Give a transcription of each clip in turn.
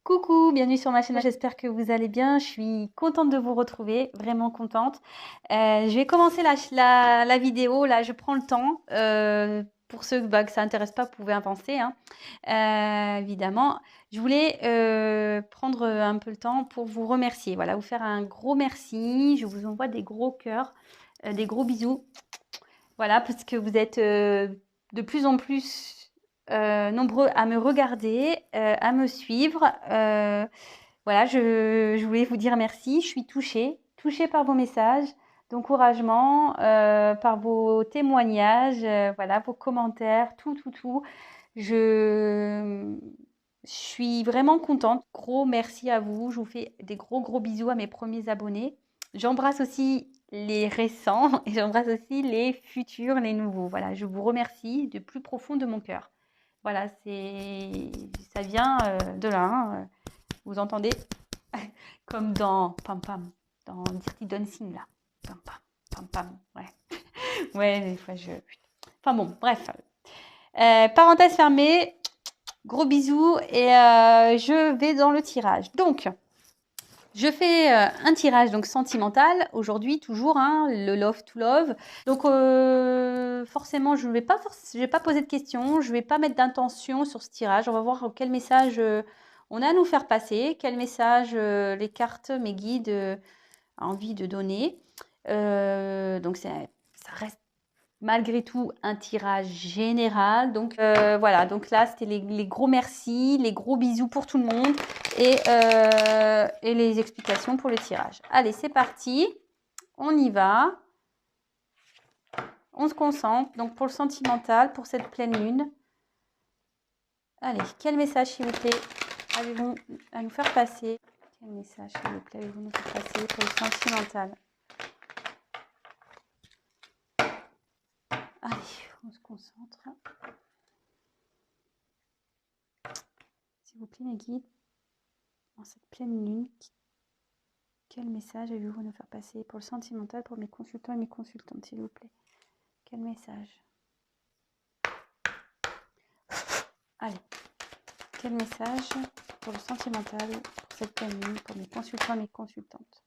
Coucou, bienvenue sur ma chaîne, j'espère que vous allez bien. Je suis contente de vous retrouver, vraiment contente. Je vais commencer la vidéo, là je prends le temps. Pour ceux que ça n'intéresse pas, vous pouvez avancer, hein. Évidemment. Je voulais prendre un peu le temps pour vous remercier, voilà, vous faire un gros merci. Je vous envoie des gros cœurs, des gros bisous. Voilà, parce que vous êtes de plus en plus nombreux à me regarder, à me suivre. Voilà, je voulais vous dire merci. Je suis touchée par vos messages d'encouragement, par vos témoignages, voilà, vos commentaires, tout. Je suis vraiment contente. Gros merci à vous. Je vous fais des gros bisous à mes premiers abonnés. J'embrasse aussi les récents et j'embrasse aussi les futurs, les nouveaux. Voilà, je vous remercie du plus profond de mon cœur. Voilà, ça vient de là, hein. Vous entendez comme dans Pam Pam, dans Dirty Dancing là. Pam Pam, ouais. Ouais, des fois Enfin bon, bref. Parenthèse fermée. Gros bisous et je vais dans le tirage. Donc, je fais un tirage donc sentimental aujourd'hui toujours, hein, le love to love. Donc forcément je vais pas poser de questions, je vais pas mettre d'intention sur ce tirage. On va voir quel message on a à nous faire passer, quel message les cartes, mes guides ont envie de donner. Donc ça reste malgré tout un tirage général. Donc voilà, donc là c'était les gros merci, les gros bisous pour tout le monde et les explications pour le tirage. Allez, c'est parti, on y va. On se concentre donc pour le sentimental, pour cette pleine lune. Allez, quel message s'il vous plaît avez-vous à nous faire passer? Quel message s'il vous plaît avez-vous à nous faire passer pour le sentimental? Allez, on se concentre. S'il vous plaît, mes guides, en cette pleine lune, quel message avez-vous à nous faire passer pour le sentimental, pour mes consultants et mes consultantes, s'il vous plaît? Quel message? Allez, quel message pour le sentimental, pour cette pleine lune, pour mes consultants et mes consultantes?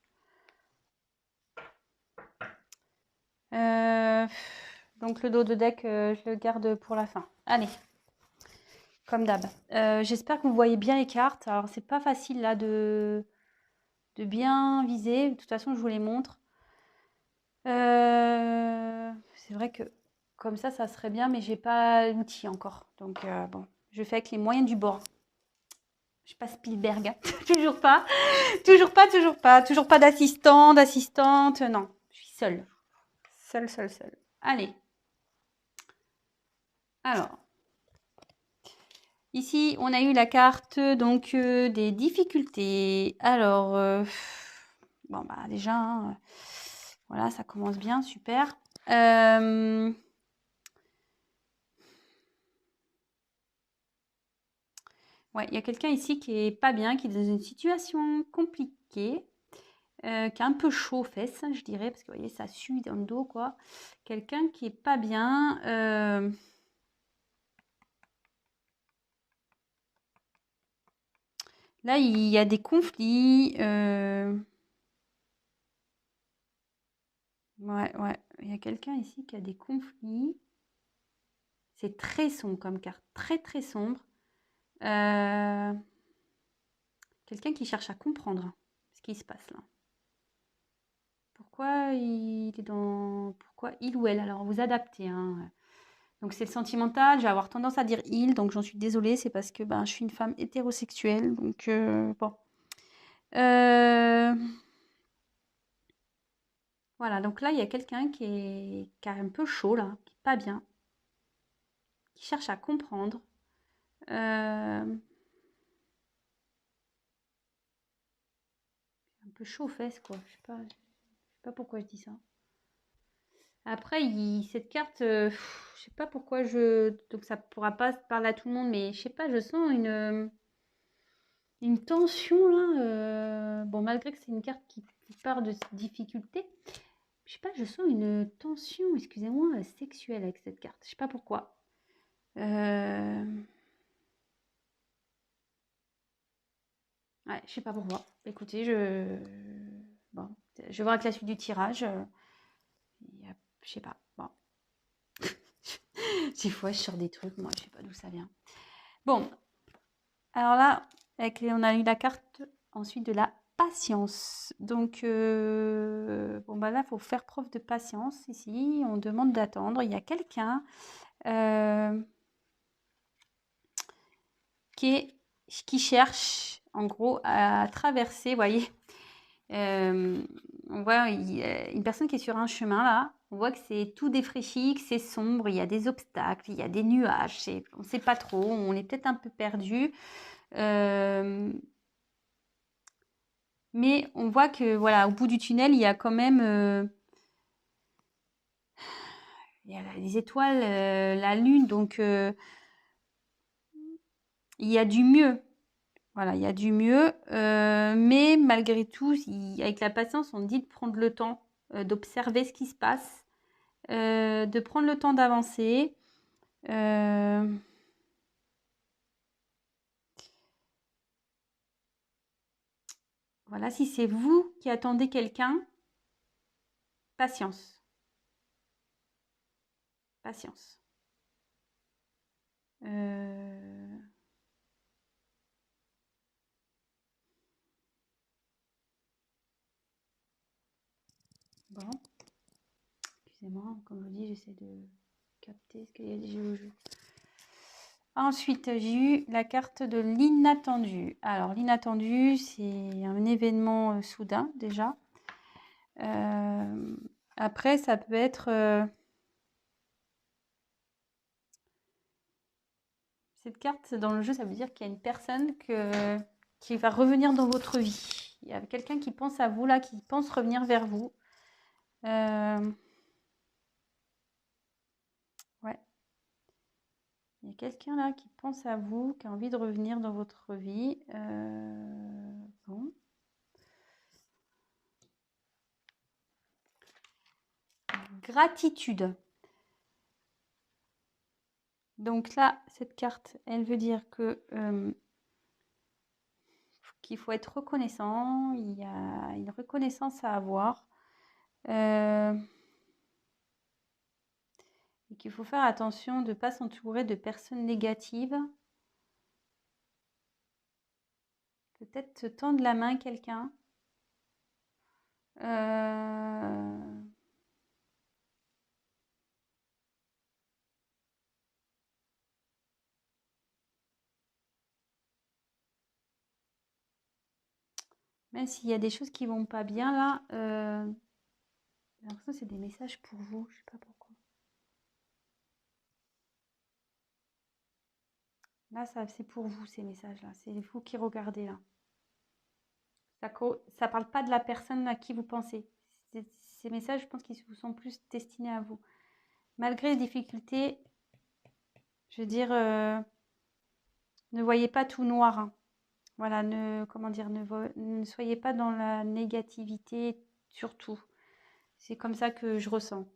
Donc le dos de deck, je le garde pour la fin. Allez, comme d'hab. J'espère que vous voyez bien les cartes. Alors c'est pas facile là de bien viser. De toute façon, je vous les montre. C'est vrai que comme ça serait bien, mais j'ai pas l'outil encore. Donc bon, je fais avec les moyens du bord. Je suis pas Spielberg, hein. Toujours pas, toujours pas d'assistant, d'assistante. Non, je suis seule. Seule. Allez. Alors, ici, on a eu la carte donc des difficultés. Alors, bon bah déjà, hein, voilà, ça commence bien, super. Ouais, il y a quelqu'un ici qui est pas bien, qui est dans une situation compliquée, qui est un peu chaud aux fesses, je dirais, parce que vous voyez, ça sue dans le dos, quoi. Quelqu'un qui est pas bien. Là, il y a des conflits. Ouais, il y a quelqu'un ici qui a des conflits. C'est très sombre comme carte, très sombre. Quelqu'un qui cherche à comprendre ce qui se passe là. Pourquoi il ou elle? Alors, vous adaptez, hein. Donc, c'est le sentimental. Je vais avoir tendance à dire il, donc j'en suis désolée. C'est parce que je suis une femme hétérosexuelle. Donc, bon. Voilà, donc là, il y a quelqu'un qui est un peu chaud, là, qui est pas bien, qui cherche à comprendre. Un peu chaud aux fesses, quoi. Je sais pas pourquoi je dis ça. Après, cette carte, je sais pas pourquoi donc ça pourra pas parler à tout le monde, mais je sais pas, je sens une tension là. Bon, malgré que c'est une carte qui part de difficulté, je sais pas, je sens une tension, excusez-moi, sexuelle avec cette carte. Je sais pas pourquoi. Ouais, je sais pas pourquoi. Écoutez, bon, je vais voir avec la suite du tirage. Je sais pas. Bon. Des fois, je sors des trucs, moi, je sais pas d'où ça vient. Bon, alors là, on a eu la carte ensuite de la patience. Donc, bon, bah là, il faut faire preuve de patience ici. On demande d'attendre. Il y a quelqu'un qui cherche, en gros, à traverser, vous voyez. On voit une personne qui est sur un chemin là. On voit que c'est tout défraîchi, que c'est sombre, il y a des obstacles, il y a des nuages. On ne sait pas trop, on est peut-être un peu perdu. Mais on voit que voilà, au bout du tunnel, il y a quand même il y a les étoiles, la lune, donc il y a du mieux. Voilà, il y a du mieux, mais malgré tout, avec la patience, on dit de prendre le temps d'observer ce qui se passe, de prendre le temps d'avancer. Voilà, si c'est vous qui attendez quelqu'un, patience, patience. Bon, excusez-moi, comme je vous dis, j'essaie de capter ce qu'il y a des jeux. Ensuite, j'ai eu la carte de l'inattendu. Alors, l'inattendu, c'est un événement soudain déjà. Après, ça peut être... cette carte, dans le jeu, ça veut dire qu'il y a une personne qui va revenir dans votre vie. Il y a quelqu'un qui pense à vous, là, qui pense revenir vers vous. Ouais. Il y a quelqu'un là qui pense à vous, qui a envie de revenir dans votre vie. Bon. Gratitude. Donc là, cette carte, elle veut dire que qu'il faut être reconnaissant. Il y a une reconnaissance à avoir. Et qu'il faut faire attention de ne pas s'entourer de personnes négatives. Peut-être tendre la main à quelqu'un. Même s'il y a des choses qui vont pas bien là, j'ai l'impression que c'est des messages pour vous, je sais pas pourquoi. Là, c'est pour vous ces messages-là, c'est vous qui regardez là. Ça parle pas de la personne à qui vous pensez. Ces messages, je pense qu'ils vous sont plus destinés à vous. Malgré les difficultés, je veux dire, ne voyez pas tout noir, hein. Voilà, comment dire, ne soyez pas dans la négativité, surtout. C'est comme ça que je ressens.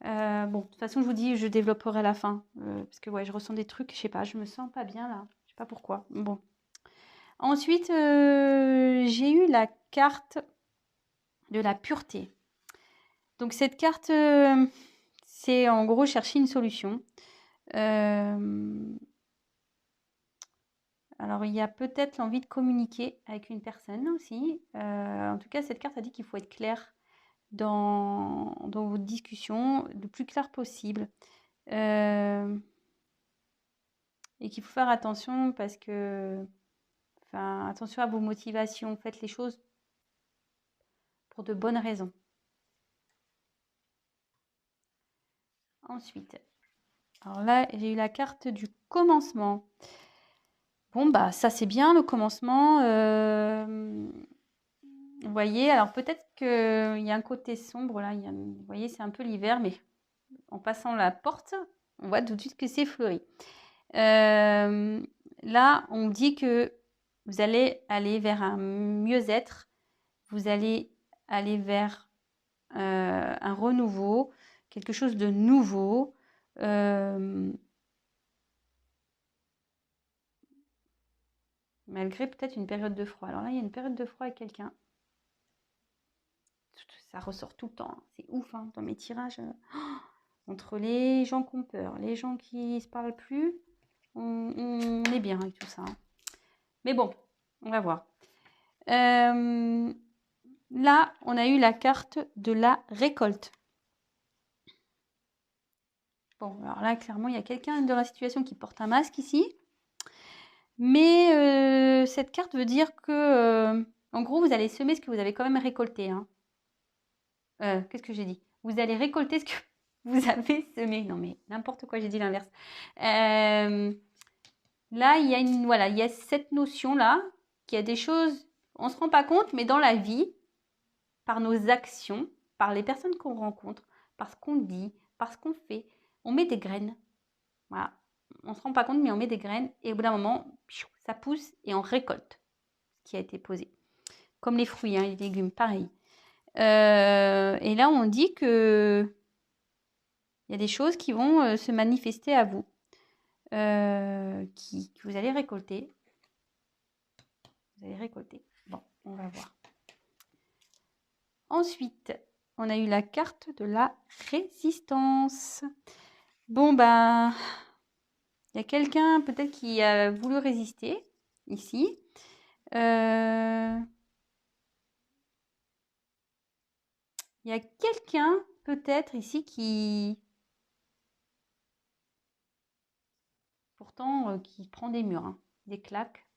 Bon, de toute façon, je vous dis, je développerai à la fin. Parce que ouais, je ressens des trucs, je sais pas, je me sens pas bien là. Je sais pas pourquoi. Bon. Ensuite, j'ai eu la carte de la pureté. Donc cette carte, c'est en gros chercher une solution. Alors il y a peut-être l'envie de communiquer avec une personne aussi. En tout cas, cette carte a dit qu'il faut être clair dans vos discussions, le plus clair possible. Et qu'il faut faire attention parce que, enfin, attention à vos motivations. Faites les choses pour de bonnes raisons. Ensuite, alors là, j'ai eu la carte du commencement. Bon, bah ça c'est bien le commencement. Vous voyez, alors peut-être qu'il y a un côté sombre là. Vous voyez, c'est un peu l'hiver, mais en passant la porte, on voit tout de suite que c'est fleuri. Là, on dit que vous allez aller vers un mieux-être. Vous allez aller vers un renouveau, quelque chose de nouveau. malgré peut-être une période de froid. Alors là, il y a une période de froid avec quelqu'un. Ça ressort tout le temps, hein. C'est ouf, hein, dans mes tirages. Entre les gens qui ont peur, les gens qui se parlent plus, on est bien avec tout ça, hein. Mais bon, on va voir. Là, on a eu la carte de la récolte. Bon, alors là, clairement, il y a quelqu'un dans la situation qui porte un masque ici. Mais cette carte veut dire que, en gros, vous allez semer ce que vous avez quand même récolté, hein. Qu'est-ce que j'ai dit? Vous allez récolter ce que vous avez semé. Non, mais n'importe quoi, j'ai dit l'inverse. Là, il y a voilà, il y a cette notion-là, qu'il y a des choses, on ne se rend pas compte, mais dans la vie, par nos actions, par les personnes qu'on rencontre, par ce qu'on dit, par ce qu'on fait, on met des graines. Voilà. On ne se rend pas compte, mais on met des graines et au bout d'un moment, ça pousse et on récolte ce qui a été posé. Comme les fruits, hein, les légumes, pareil. Et là, on dit que il y a des choses qui vont se manifester à vous, que vous allez récolter. Vous allez récolter. Bon, on va voir. Ensuite, on a eu la carte de la résistance. Bon, ben, il y a quelqu'un peut-être qui a voulu résister ici. Il y a quelqu'un peut-être ici qui... Pourtant, qui prend des murs, hein, des claques,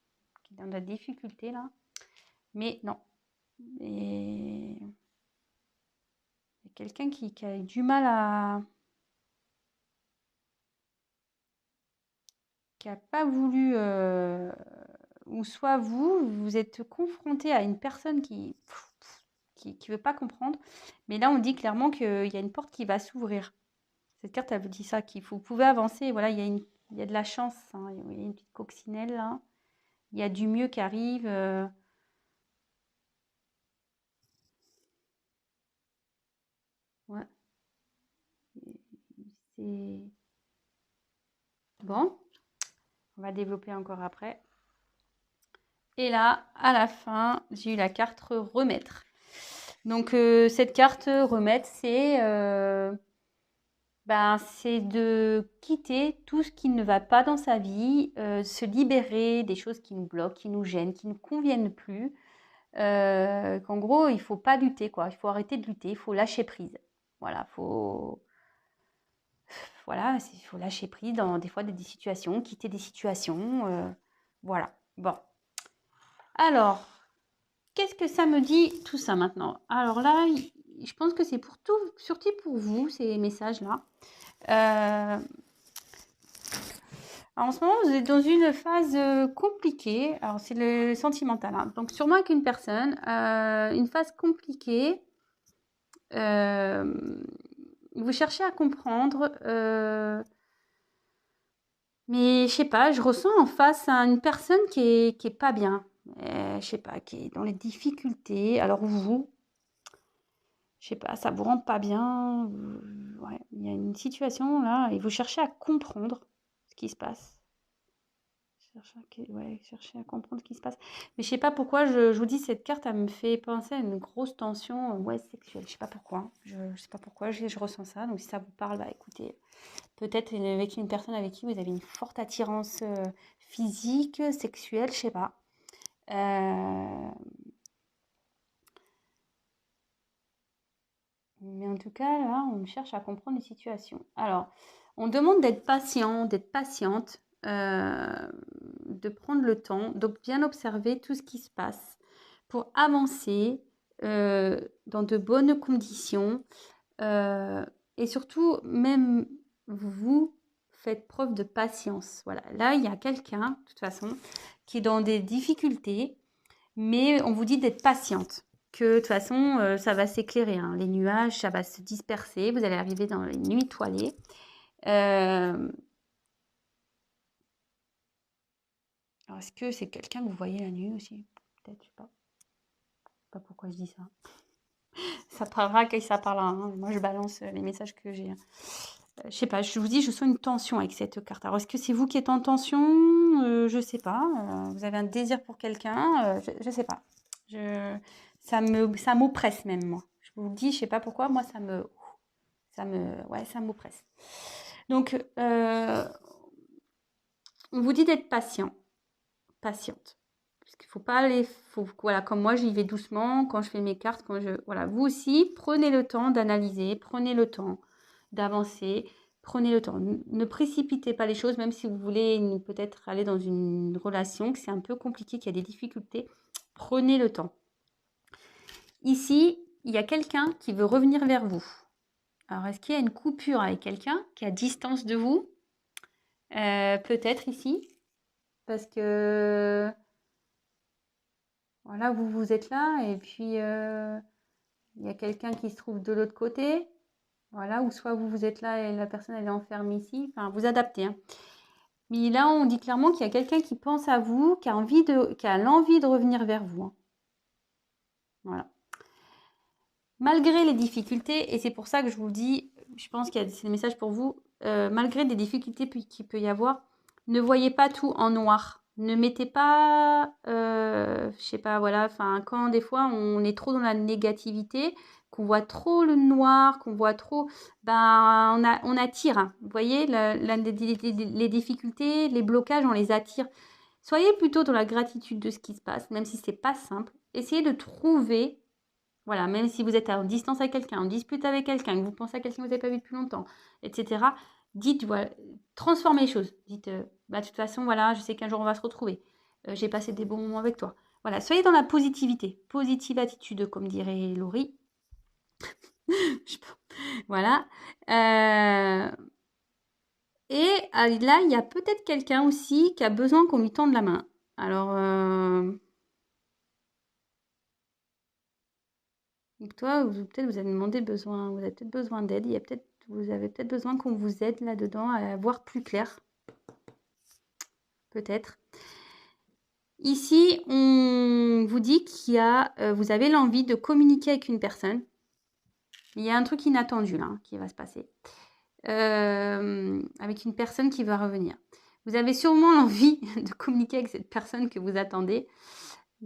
qui est dans de la difficulté là. Mais non. Et... il y a quelqu'un qui a du mal à... qui n'a pas voulu... ou soit vous êtes confronté à une personne qui veut pas comprendre. Mais là, on dit clairement qu'il y a une porte qui va s'ouvrir. Cette carte, elle vous dit ça, vous pouvez avancer. Voilà, il y a de la chance, hein. Il y a une petite coccinelle là. Il y a du mieux qui arrive. Ouais. C'est bon. On va développer encore après. Et là, à la fin, j'ai eu la carte remettre. Donc, cette carte remettre, c'est de quitter tout ce qui ne va pas dans sa vie, se libérer des choses qui nous bloquent, qui nous gênent, qui ne nous conviennent plus. Qu'en gros, il ne faut pas lutter, quoi. Il faut arrêter de lutter, il faut lâcher prise. Voilà, il faut lâcher prise dans des fois des situations, quitter des situations. Voilà. Bon. Alors, qu'est-ce que ça me dit tout ça maintenant? Alors là, je pense que c'est pour tout, surtout pour vous, ces messages-là. En ce moment, vous êtes dans une phase compliquée. Alors, c'est le sentimental, hein. Donc, sûrement avec une personne, une phase compliquée. Vous cherchez à comprendre, mais je sais pas, je ressens en face une personne qui est pas bien. Je sais pas, qui est dans les difficultés. Alors vous, je sais pas, ça vous rend pas bien. Ouais, il y a une situation là et vous cherchez à comprendre ce qui se passe. Chercher à comprendre ce qui se passe. Mais je sais pas pourquoi, je vous dis, cette carte, elle me fait penser à une grosse tension sexuelle. Je sais pas pourquoi. Je sais pas pourquoi, je ressens ça. Donc si ça vous parle, bah écoutez, peut-être avec une personne avec qui vous avez une forte attirance physique, sexuelle, je sais pas. Mais en tout cas, là, on cherche à comprendre les situations. Alors, on demande d'être patient, d'être patiente, de prendre le temps, donc bien observer tout ce qui se passe pour avancer dans de bonnes conditions. Et surtout, même vous faites preuve de patience. Voilà, là, il y a quelqu'un, de toute façon, qui est dans des difficultés, mais on vous dit d'être patiente. Que de toute façon, ça va s'éclairer, hein. Les nuages, ça va se disperser. Vous allez arriver dans les nuits étoilées. Alors, est-ce que c'est quelqu'un que vous voyez la nuit aussi? Peut-être, je sais pas. Je sais pas pourquoi je dis ça. Ça parlera quand ça parlera, hein. Moi, je balance les messages que j'ai. Je sais pas, je vous dis, je sens une tension avec cette carte. Alors, est-ce que c'est vous qui êtes en tension? je sais pas. Vous avez un désir pour quelqu'un, je sais pas. Ça m'oppresse même, moi. Je vous le dis, je sais pas pourquoi, moi, ouais, ça m'oppresse. Donc, on vous dit d'être patiente. Parce qu'il faut pas aller, voilà, comme moi, j'y vais doucement quand je fais mes cartes, voilà, vous aussi, prenez le temps d'analyser, prenez le temps d'avancer, prenez le temps. Ne précipitez pas les choses, même si vous voulez peut-être aller dans une relation, que c'est un peu compliqué, qu'il y a des difficultés, prenez le temps. Ici, il y a quelqu'un qui veut revenir vers vous. Alors, est-ce qu'il y a une coupure avec quelqu'un qui est à distance de vous? Peut-être ici, parce que voilà, vous êtes là et puis il y a quelqu'un qui se trouve de l'autre côté. Voilà, ou soit vous êtes là et la personne elle est enfermée ici. Enfin, vous adaptez. Hein. Mais là, on dit clairement qu'il y a quelqu'un qui pense à vous, qui a l'envie de revenir vers vous. Hein. Voilà. Malgré les difficultés, et c'est pour ça que je vous dis, je pense qu'il y a des messages pour vous, malgré des difficultés qu'il peut y avoir, ne voyez pas tout en noir. Ne mettez pas, je sais pas, voilà, enfin, quand des fois on est trop dans la négativité, qu'on voit trop le noir, qu'on voit trop, ben, on attire. Hein. Vous voyez, les difficultés, les blocages, on les attire. Soyez plutôt dans la gratitude de ce qui se passe, même si c'est pas simple. Essayez de trouver, voilà, même si vous êtes en distance avec quelqu'un, en dispute avec quelqu'un, que vous pensez à quelqu'un que vous n'avez pas vu depuis longtemps, etc. Dites, voilà, transformez les choses. Dites, bah, de toute façon, voilà, je sais qu'un jour on va se retrouver. J'ai passé des bons moments avec toi. Voilà, soyez dans la positivité. Positive attitude, comme dirait Laurie. Voilà. Et là, il y a peut-être quelqu'un aussi qui a besoin qu'on lui tende la main. Alors, donc toi, peut-être vous avez demandé besoin, vous avez peut-être besoin d'aide. Vous avez peut-être besoin qu'on vous aide là-dedans à voir plus clair. Peut-être. Ici, on vous dit vous avez l'envie de communiquer avec une personne. Il y a un truc inattendu là qui va se passer. Avec une personne qui va revenir. Vous avez sûrement l'envie de communiquer avec cette personne que vous attendez.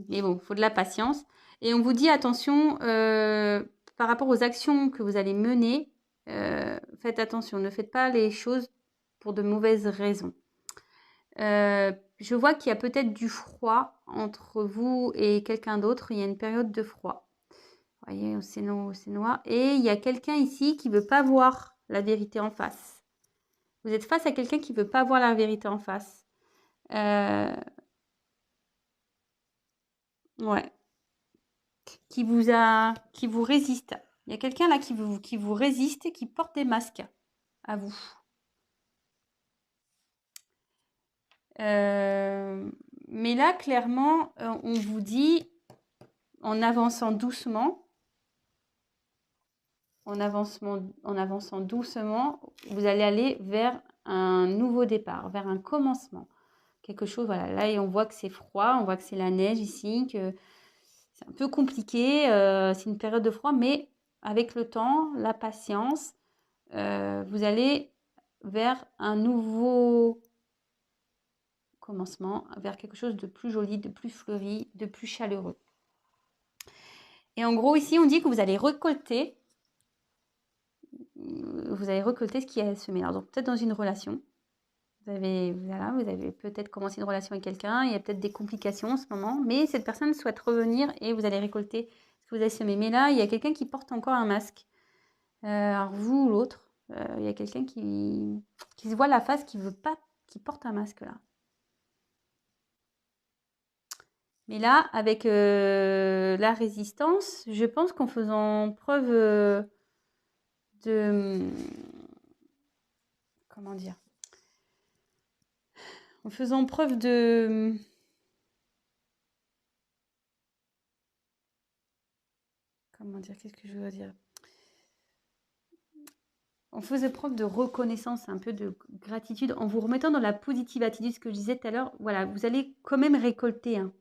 Mais bon, il faut de la patience. Et on vous dit attention, par rapport aux actions que vous allez mener, faites attention. Ne faites pas les choses pour de mauvaises raisons. Je vois qu'il y a peut-être du froid entre vous et quelqu'un d'autre. Il y a une période de froid. Vous voyez, c'est noir. Et il y a quelqu'un ici qui ne veut pas voir la vérité en face. Vous êtes face à quelqu'un qui ne veut pas voir la vérité en face. Ouais. Qui vous résiste. Il y a quelqu'un là qui vous résiste et qui porte des masques à vous. Mais là, clairement, on vous dit, en avançant doucement, en avançant doucement, vous allez aller vers un nouveau départ, vers un commencement. Quelque chose, voilà. Là, et on voit que c'est froid, on voit que c'est la neige ici, que c'est un peu compliqué. C'est une période de froid, mais avec le temps, la patience, vous allez vers un nouveau commencement, vers quelque chose de plus joli, de plus fleuri, de plus chaleureux. Et en gros, ici, on dit que vous allez récolter ce qui est semé. Alors, donc, peut-être dans une relation. Vous avez peut-être commencé une relation avec quelqu'un, il y a peut-être des complications en ce moment, mais cette personne souhaite revenir et vous allez récolter ce que vous avez semé. Mais là, il y a quelqu'un qui porte encore un masque. Alors, vous ou l'autre, il y a quelqu'un qui se voit la face, qui veut pas, qui porte un masque là. Mais là, avec la résistance, je pense qu'en faisant preuve de... Comment dire? En faisant preuve de... Comment dire? Qu'est-ce que je veux dire? On faisait preuve de reconnaissance, un peu de gratitude, en vous remettant dans la positive attitude, ce que je disais tout à l'heure. Voilà, vous allez quand même récolter. Hein.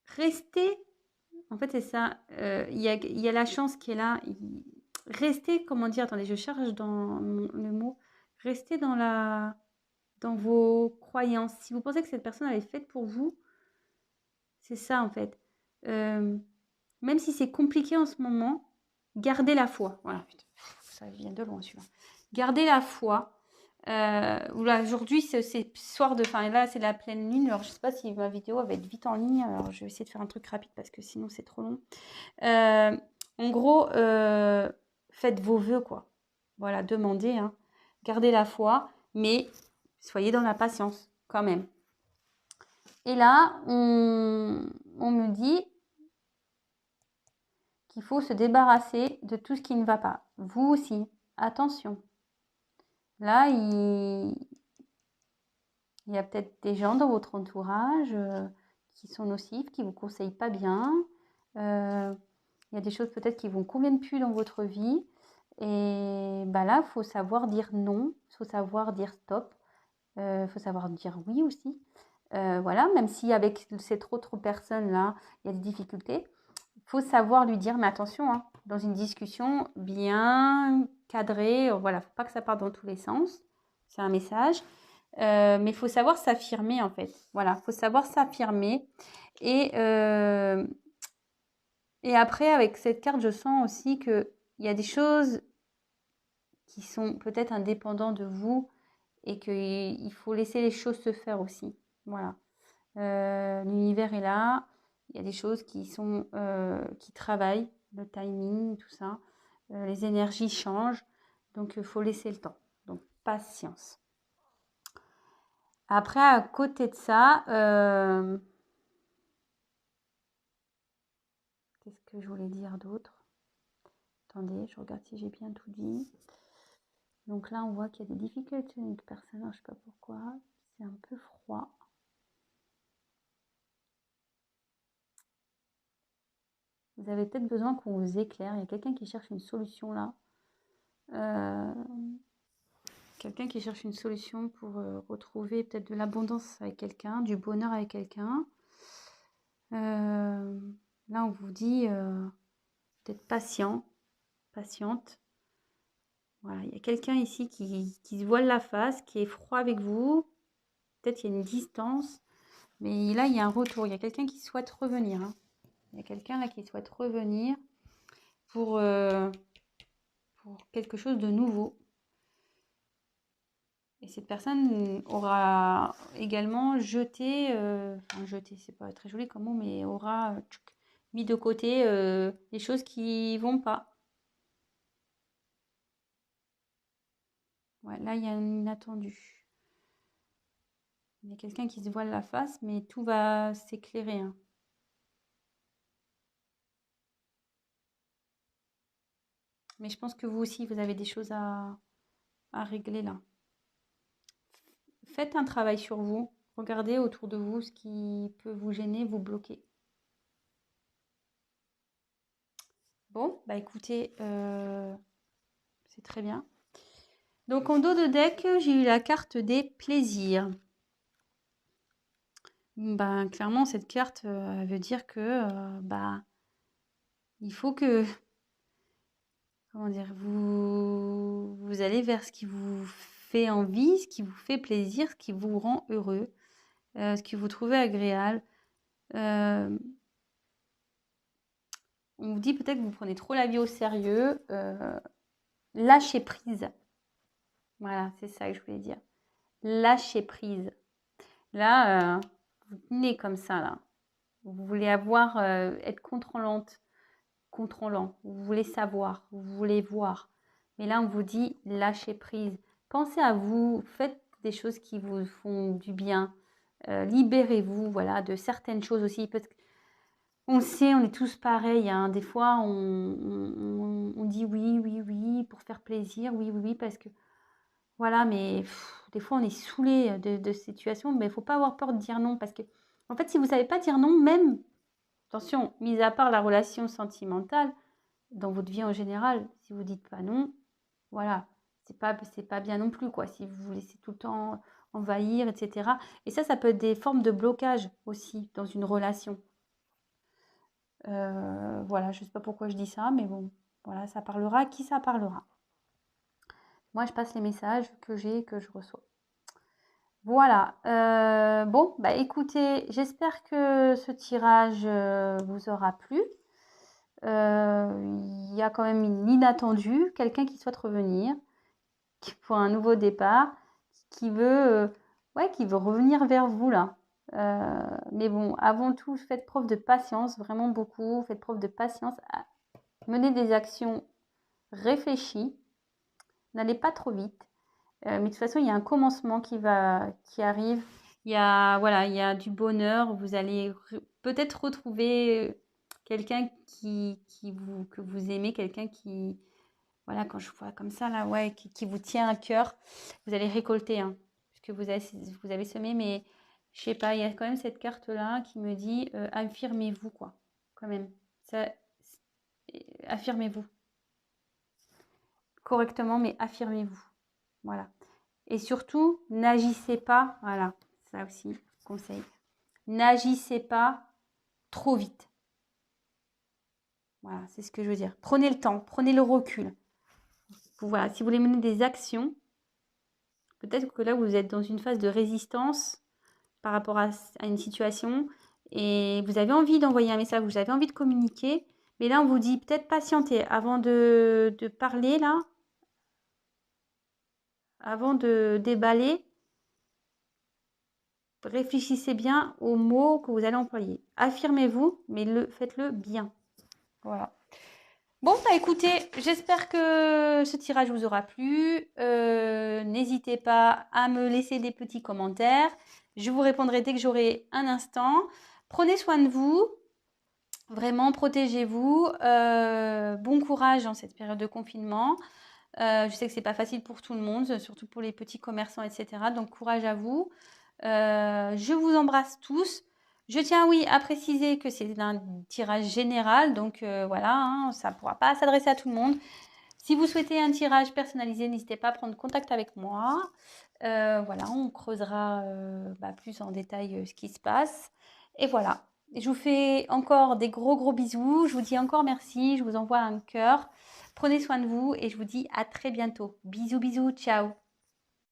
Restez, en fait c'est ça, il y a la chance qui est là. restez, comment dire, attendez, je cherche dans le mot, restez dans vos croyances. Si vous pensez que cette personne elle est faite pour vous, c'est ça en fait. Même si c'est compliqué en ce moment, gardez la foi. Voilà, putain, ça vient de loin celui-là. Gardez la foi. Aujourd'hui, c'est soir de... Enfin, là, c'est la pleine lune. Alors, je sais pas si ma vidéo va être vite en ligne. Alors, je vais essayer de faire un truc rapide parce que sinon, c'est trop long. En gros, faites vos vœux, quoi. Voilà, demandez. Hein. Gardez la foi, mais soyez dans la patience, quand même. Et là, on me dit qu'il faut se débarrasser de tout ce qui ne va pas. Vous aussi, attention. Là, il y a peut-être des gens dans votre entourage qui sont nocifs, qui ne vous conseillent pas bien. Il y a des choses peut-être qui ne vous conviennent plus dans votre vie. Et bah là, il faut savoir dire non, il faut savoir dire stop, il faut savoir dire oui aussi. Voilà, même si avec cette autre personne-là, il y a des difficultés, il faut savoir lui dire, mais attention, hein, dans une discussion bien cadrée, voilà, il ne faut pas que ça parte dans tous les sens, c'est un message. Mais il faut savoir s'affirmer en fait. Voilà, il faut savoir s'affirmer. Et après, avec cette carte, je sens aussi qu'il y a des choses qui sont peut-être indépendantes de vous et qu'il faut laisser les choses se faire aussi. Voilà. L'univers est là. Il y a des choses qui sont qui travaillent, le timing, tout ça. Les énergies changent. Donc, il faut laisser le temps. Donc, patience. Après, à côté de ça, qu'est-ce que je voulais dire d'autre? Attendez, je regarde si j'ai bien tout dit. Donc là, on voit qu'il y a des difficultés avec le personnage, je ne sais pas pourquoi. C'est un peu froid. Vous avez peut-être besoin qu'on vous éclaire. Il y a quelqu'un qui cherche une solution là. Quelqu'un qui cherche une solution pour retrouver peut-être de l'abondance avec quelqu'un, du bonheur avec quelqu'un. Là, on vous dit d'être patient, patiente. Voilà, il y a quelqu'un ici qui se voile la face, qui est froid avec vous. Peut-être il y a une distance, mais là, il y a un retour. Il y a quelqu'un qui souhaite revenir. Hein. Il y a quelqu'un là qui souhaite revenir pour quelque chose de nouveau. Et cette personne aura également jeté, enfin jeté, c'est pas très joli comme mot, mais aura mis de côté les choses qui vont pas. Ouais, là, il y a un inattendu. Il y a quelqu'un qui se voile la face, mais tout va s'éclairer. Hein. Mais je pense que vous aussi, vous avez des choses à régler là. Faites un travail sur vous. Regardez autour de vous ce qui peut vous gêner, vous bloquer. Bon, bah écoutez, c'est très bien. Donc en dos de deck, j'ai eu la carte des plaisirs. Ben, clairement, cette carte elle veut dire que il faut que, comment dire, vous allez vers ce qui vous fait envie, ce qui vous fait plaisir, ce qui vous rend heureux, ce que vous trouvez agréable. On vous dit peut-être que vous prenez trop la vie au sérieux. Lâchez prise. Voilà, c'est ça que je voulais dire. Lâchez prise. Là, vous tenez comme ça, là. Vous voulez être contrôlant. Vous voulez savoir, vous voulez voir. Mais là, on vous dit lâchez prise. Pensez à vous, faites des choses qui vous font du bien. Libérez-vous, voilà, de certaines choses aussi. Parce qu'on le sait, on est tous pareils. Hein. Des fois, on dit oui, pour faire plaisir, oui, parce que voilà, mais des fois, on est saoulé de situations, mais il ne faut pas avoir peur de dire non. Parce que, en fait, si vous ne savez pas dire non, même, attention, mis à part la relation sentimentale, dans votre vie en général, si vous ne dites pas non, voilà, c'est pas bien non plus, quoi. Si vous vous laissez tout le temps envahir, etc. Et ça peut être des formes de blocage aussi dans une relation. Voilà, je ne sais pas pourquoi je dis ça, mais bon. Voilà, ça parlera à qui ça parlera. Moi, je passe les messages que j'ai et que je reçois. Voilà. Bon, bah écoutez, j'espère que ce tirage vous aura plu. Il y a quand même une inattendue, quelqu'un qui souhaite revenir, pour un nouveau départ, qui veut, ouais, qui veut revenir vers vous là. Mais bon, avant tout, faites preuve de patience, vraiment beaucoup. Faites preuve de patience. Menez des actions réfléchies. N'allez pas trop vite. Mais de toute façon, il y a un commencement qui arrive. Il y a, voilà, il y a du bonheur. Vous allez peut-être retrouver quelqu'un que vous aimez, quelqu'un qui, voilà, quand je vois comme ça, là, ouais, qui vous tient à cœur, vous allez récolter, hein, puisque vous avez semé, mais je sais pas, il y a quand même cette carte-là qui me dit affirmez-vous, quoi, quand même. Ça, affirmez-vous correctement, mais affirmez-vous. Voilà. Et surtout, n'agissez pas, voilà, ça aussi, conseil, n'agissez pas trop vite. Voilà, c'est ce que je veux dire. Prenez le temps, prenez le recul. Voilà, si vous voulez mener des actions, peut-être que là, vous êtes dans une phase de résistance par rapport à une situation et vous avez envie d'envoyer un message, vous avez envie de communiquer, mais là, on vous dit peut-être patienter avant de parler, là, avant de déballer. Réfléchissez bien aux mots que vous allez employer. Affirmez-vous, mais faites-le bien. Voilà. Bon, bah écoutez, j'espère que ce tirage vous aura plu. N'hésitez pas à me laisser des petits commentaires. Je vous répondrai dès que j'aurai un instant. Prenez soin de vous. Vraiment, protégez-vous. Bon courage dans cette période de confinement. Je sais que c'est pas facile pour tout le monde, surtout pour les petits commerçants, etc. Donc, courage à vous. Je vous embrasse tous. Je tiens, oui, à préciser que c'est un tirage général, donc voilà, hein, ça ne pourra pas s'adresser à tout le monde. Si vous souhaitez un tirage personnalisé, n'hésitez pas à prendre contact avec moi. Voilà, on creusera plus en détail ce qui se passe. Et voilà, je vous fais encore des gros bisous. Je vous dis encore merci. Je vous envoie un cœur. Prenez soin de vous et je vous dis à très bientôt. Bisous, ciao.